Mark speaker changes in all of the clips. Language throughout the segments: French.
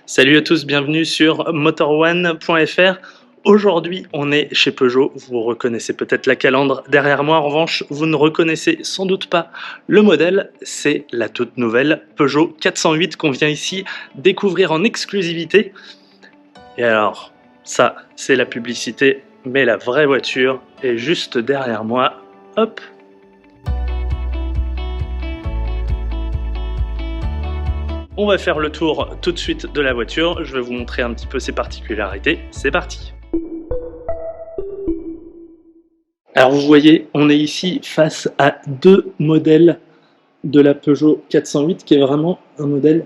Speaker 1: Salut à tous, bienvenue sur motorone.fr. Aujourd'hui, on est chez Peugeot. Vous reconnaissez peut-être la calandre derrière moi. En revanche, vous ne reconnaissez sans doute pas le modèle. C'est la toute nouvelle Peugeot 408 qu'on vient ici découvrir en exclusivité. Et alors, ça, c'est la publicité, mais la vraie voiture est juste derrière moi. Hop! On va faire le tour tout de suite de la voiture, je vais vous montrer un petit peu ses particularités, c'est parti. Alors vous voyez, on est ici face à deux modèles de la Peugeot 408 qui est vraiment un modèle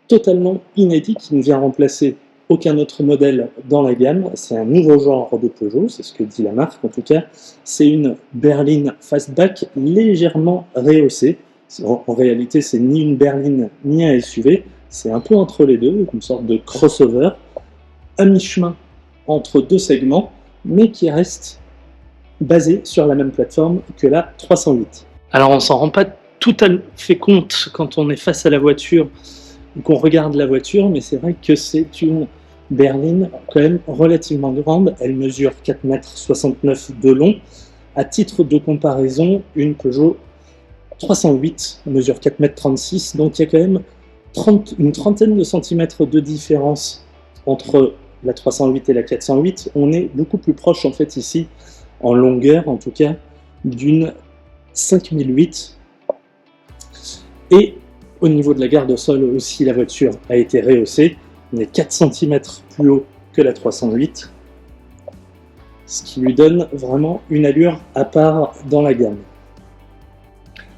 Speaker 1: totalement inédit qui ne vient remplacer aucun autre modèle dans la gamme. C'est un nouveau genre de Peugeot, c'est ce que dit la marque en tout cas. C'est une berline fastback légèrement rehaussée. En réalité, c'est ni une berline ni un SUV, c'est un peu entre les deux, une sorte de crossover, à mi-chemin entre deux segments, mais qui reste basé sur la même plateforme que la 308. Alors on s'en rend pas tout à fait compte quand on est face à la voiture ou qu'on regarde la voiture, mais c'est vrai que c'est une berline quand même relativement grande, elle mesure 4,69 m de long. À titre de comparaison, une Peugeot 308 mesure 4,36 m, donc il y a quand même une trentaine de centimètres de différence entre la 308 et la 408. On est beaucoup plus proche en fait ici, en longueur en tout cas, d'une 5008. Et au niveau de la garde au sol aussi, la voiture a été rehaussée. On est 4 cm plus haut que la 308, ce qui lui donne vraiment une allure à part dans la gamme.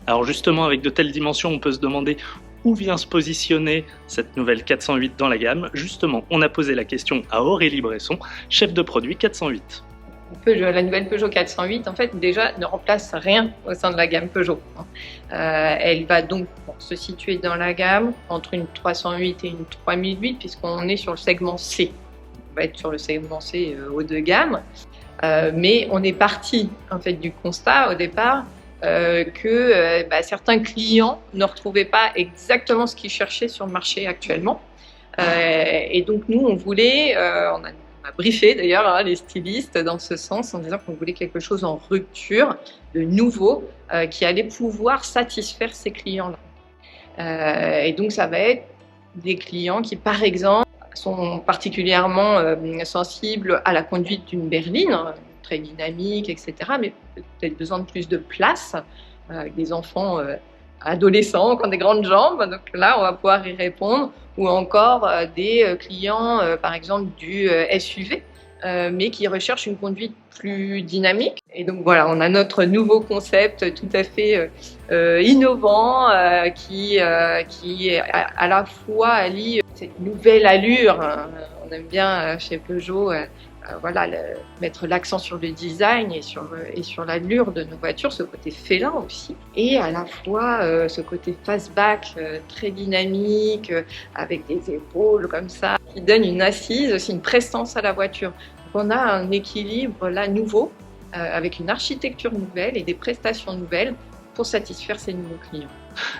Speaker 1: Alors justement, avec de telles dimensions, on peut se demander où vient se positionner cette nouvelle 408 dans la gamme. Justement, on a posé la question à Aurélie Bresson, chef de produit 408.
Speaker 2: La nouvelle Peugeot 408, en fait, déjà ne remplace rien au sein de la gamme Peugeot. Elle va donc se situer dans la gamme entre une 308 et une 3008, puisqu'on est sur le segment C. On va être sur le segment C haut de gamme, mais on est parti en fait du constat au départ que certains clients ne retrouvaient pas exactement ce qu'ils cherchaient sur le marché actuellement. Et donc nous, on voulait, on a briefé d'ailleurs les stylistes dans ce sens en disant qu'on voulait quelque chose en rupture, de nouveau, qui allait pouvoir satisfaire ces clients-là. Et donc ça va être des clients qui, par exemple, sont particulièrement sensibles à la conduite d'une berline, très dynamique, etc., mais peut-être besoin de plus de place, avec des enfants adolescents qui ont des grandes jambes, donc là on va pouvoir y répondre, ou encore des clients par exemple du SUV, mais qui recherchent une conduite plus dynamique. Et donc voilà, on a notre nouveau concept tout à fait innovant qui à la fois allie cette nouvelle allure, on aime bien chez Peugeot mettre l'accent sur le design et sur l'allure de nos voitures, ce côté félin aussi, et à la fois ce côté fastback très dynamique, avec des épaules comme ça, qui donne une assise, aussi une prestance à la voiture. Donc on a un équilibre là nouveau, avec une architecture nouvelle et des prestations nouvelles pour satisfaire ces nouveaux clients.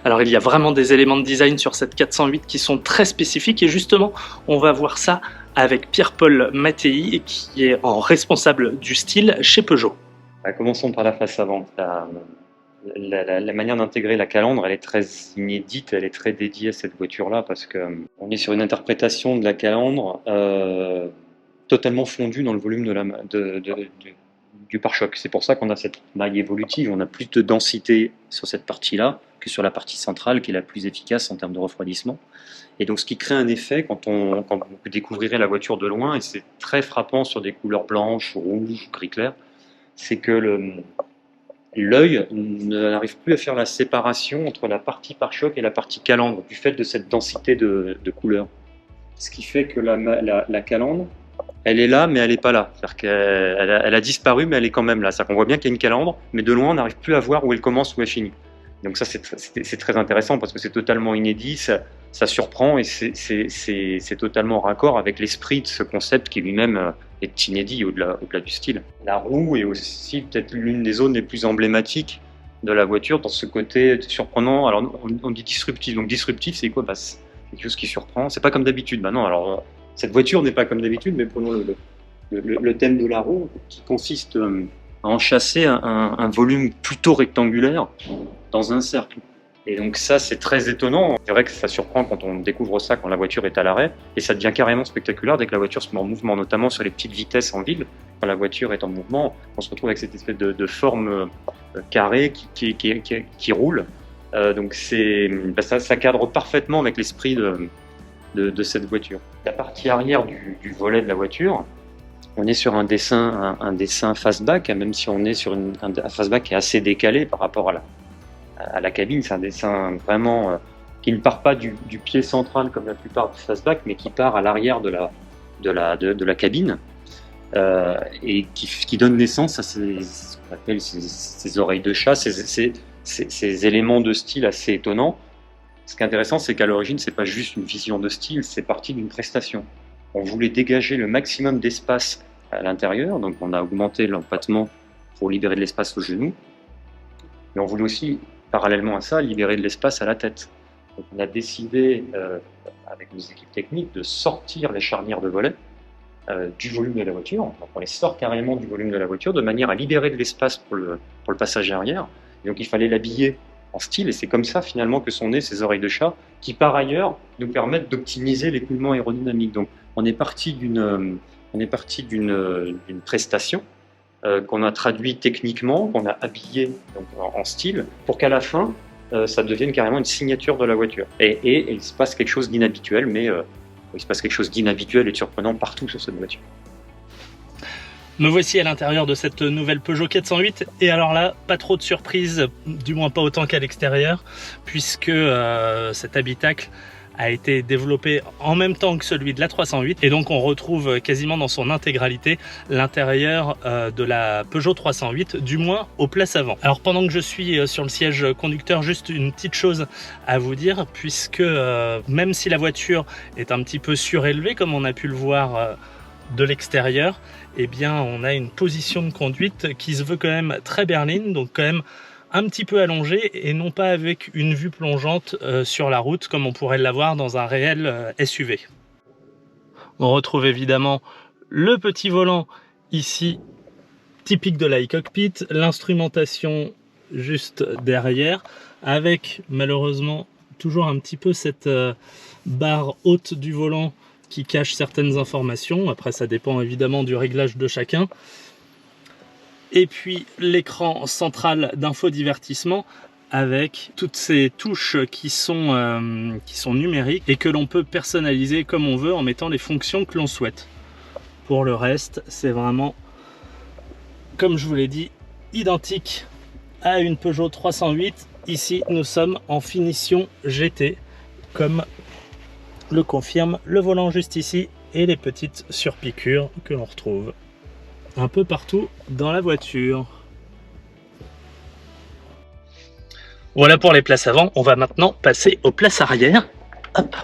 Speaker 1: Alors il y a vraiment des éléments de design sur cette 408 qui sont très spécifiques et justement on va voir ça avec Pierre-Paul Mattei qui est en responsable du style chez Peugeot.
Speaker 3: Commençons par la face avant. La manière d'intégrer la calandre, elle est très inédite, elle est très dédiée à cette voiture-là parce qu'on est sur une interprétation de la calandre totalement fondue dans le volume du pare-choc. C'est pour ça qu'on a cette maille évolutive, on a plus de densité sur cette partie-là que sur la partie centrale qui est la plus efficace en termes de refroidissement. Et donc ce qui crée un effet quand vous découvrirez la voiture de loin, et c'est très frappant sur des couleurs blanches, rouges, gris clair, c'est que l'œil n'arrive plus à faire la séparation entre la partie pare-choc et la partie calandre du fait de cette densité de couleurs. Ce qui fait que la calandre, elle est là, mais elle n'est pas là. C'est-à-dire qu'elle a disparu, mais elle est quand même là. C'est-à-dire qu'on voit bien qu'il y a une calandre, mais de loin, on n'arrive plus à voir où elle commence, où elle finit. Donc ça, c'est très intéressant parce que c'est totalement inédit, ça surprend et c'est totalement raccord avec l'esprit de ce concept qui lui-même est inédit au-delà du style. La roue est aussi peut-être l'une des zones les plus emblématiques de la voiture dans ce côté surprenant. Alors on dit disruptif. Donc disruptif, c'est quoi ? quelque chose qui surprend. C'est pas comme d'habitude. Maintenant, alors cette voiture n'est pas comme d'habitude, mais prenons le thème de la roue qui consiste à enchasser un volume plutôt rectangulaire dans un cercle. Et donc ça, c'est très étonnant. C'est vrai que ça surprend quand on découvre ça, quand la voiture est à l'arrêt, et ça devient carrément spectaculaire dès que la voiture se met en mouvement, notamment sur les petites vitesses en ville. Quand la voiture est en mouvement, on se retrouve avec cette espèce de forme carrée qui roule. Donc ça cadre parfaitement avec l'esprit de cette voiture. La partie arrière du volet de la voiture, on est sur un dessin fastback, même si on est sur un fastback qui est assez décalé par rapport à la cabine. C'est un dessin vraiment qui ne part pas du pied central comme la plupart du fastback, mais qui part à l'arrière de la cabine et qui donne naissance à ce qu'on appelle ces oreilles de chat, ces éléments de style assez étonnants. Ce qui est intéressant, c'est qu'à l'origine, c'est pas juste une vision de style, c'est parti d'une prestation. On voulait dégager le maximum d'espace à l'intérieur, donc on a augmenté l'empattement pour libérer de l'espace au genou, mais on voulait aussi, parallèlement à ça, libérer de l'espace à la tête. Donc on a décidé, avec nos équipes techniques, de sortir les charnières de volet du volume de la voiture. Donc on les sort carrément du volume de la voiture de manière à libérer de l'espace pour le passager arrière. Et donc il fallait l'habiller en style, et c'est comme ça finalement que sont nées ces oreilles de chat, qui par ailleurs nous permettent d'optimiser l'écoulement aérodynamique. Donc on est parti d'une prestation qu'on a traduit techniquement, qu'on a habillé donc, en style, pour qu'à la fin, ça devienne carrément une signature de la voiture. Et il se passe quelque chose d'inhabituel, mais il se passe quelque chose d'inhabituel et de surprenant partout sur cette voiture.
Speaker 1: Me voici à l'intérieur de cette nouvelle Peugeot 408, et alors là, pas trop de surprises, du moins pas autant qu'à l'extérieur, puisque cet habitacle a été développé en même temps que celui de la 308, et donc on retrouve quasiment dans son intégralité l'intérieur de la Peugeot 308, du moins aux places avant. Alors pendant que je suis sur le siège conducteur, juste une petite chose à vous dire, puisque même si la voiture est un petit peu surélevée, comme on a pu le voir de l'extérieur, eh bien on a une position de conduite qui se veut quand même très berline, donc quand même un petit peu allongée et non pas avec une vue plongeante sur la route comme on pourrait l'avoir dans un réel SUV. On retrouve évidemment le petit volant ici, typique de l'iCockpit, l'instrumentation juste derrière, avec malheureusement toujours un petit peu cette barre haute du volant qui cache certaines informations. Après ça dépend évidemment du réglage de chacun. Et puis l'écran central d'infodivertissement avec toutes ces touches qui sont numériques et que l'on peut personnaliser comme on veut en mettant les fonctions que l'on souhaite. Pour le reste, c'est vraiment, comme je vous l'ai dit, identique à une Peugeot 308. Ici, nous sommes en finition GT, comme le confirme le volant juste ici et les petites surpiqûres que l'on retrouve un peu partout dans la voiture. Voilà pour les places avant. On va maintenant passer aux places arrière. Hop.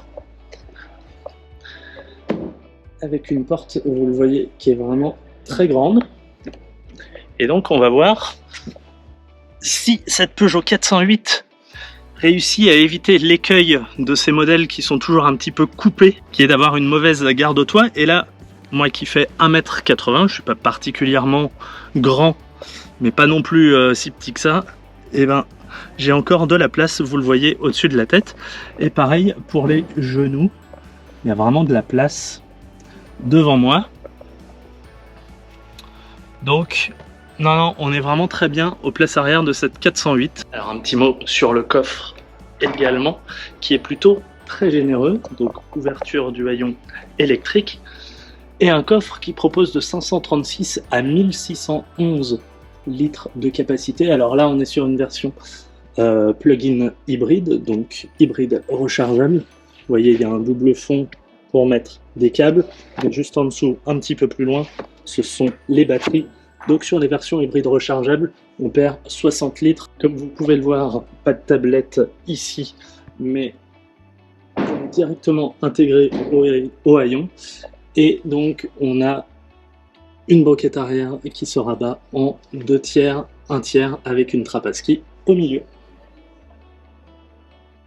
Speaker 1: Avec une porte, vous le voyez, qui est vraiment très grande. Et donc on va voir si cette Peugeot 408 réussit à éviter l'écueil de ces modèles qui sont toujours un petit peu coupés, qui est d'avoir une mauvaise garde au toit. Et là, moi qui fais 1m80, je ne suis pas particulièrement grand, mais pas non plus si petit que ça, et ben j'ai encore de la place, vous le voyez, au-dessus de la tête. Et pareil pour les genoux, il y a vraiment de la place devant moi. Donc, non, on est vraiment très bien aux places arrière de cette 408. Alors un petit mot sur le coffre également, qui est plutôt très généreux, donc ouverture du haillon électrique, et un coffre qui propose de 536 à 1611 litres de capacité. Alors là, on est sur une version plug-in hybride, donc hybride rechargeable. Vous voyez, il y a un double fond pour mettre des câbles. Et juste en dessous, un petit peu plus loin, ce sont les batteries. Donc sur les versions hybrides rechargeables, on perd 60 litres. Comme vous pouvez le voir, pas de tablette ici, mais directement intégré au haillon. Et donc on a une banquette arrière qui se rabat en 2 tiers, 1 tiers avec une trappe à ski au milieu.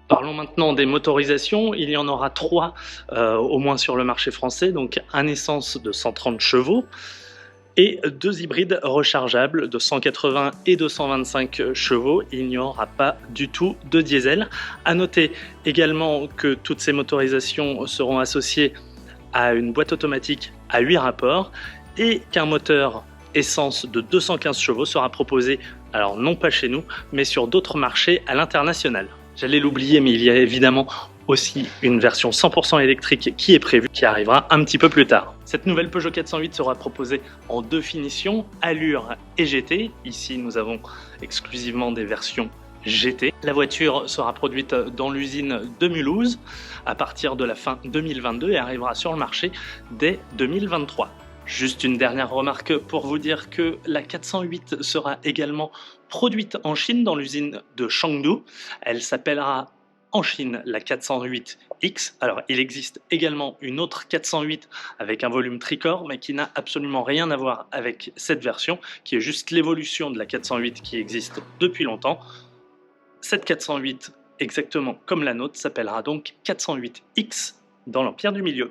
Speaker 1: Parlons maintenant des motorisations. Il y en aura 3 au moins sur le marché français, donc un essence de 130 chevaux et 2 hybrides rechargeables de 180 et 225 chevaux. Il n'y aura pas du tout de diesel. À noter également que toutes ces motorisations seront associées à une boîte automatique à 8 rapports et qu'un moteur essence de 215 chevaux sera proposé, alors non pas chez nous, mais sur d'autres marchés à l'international. J'allais l'oublier, mais il y a évidemment aussi une version 100% électrique qui est prévue, qui arrivera un petit peu plus tard. Cette nouvelle Peugeot 408 sera proposée en 2 finitions, Allure et GT. Ici, nous avons exclusivement des versions GT. La voiture sera produite dans l'usine de Mulhouse à partir de la fin 2022 et arrivera sur le marché dès 2023. Juste une dernière remarque pour vous dire que la 408 sera également produite en Chine dans l'usine de Chengdu. Elle s'appellera en Chine la 408X. Alors il existe également une autre 408 avec un volume tricorps mais qui n'a absolument rien à voir avec cette version, qui est juste l'évolution de la 408 qui existe depuis longtemps. Cette 408, exactement comme la nôtre, s'appellera donc 408X dans l'Empire du Milieu.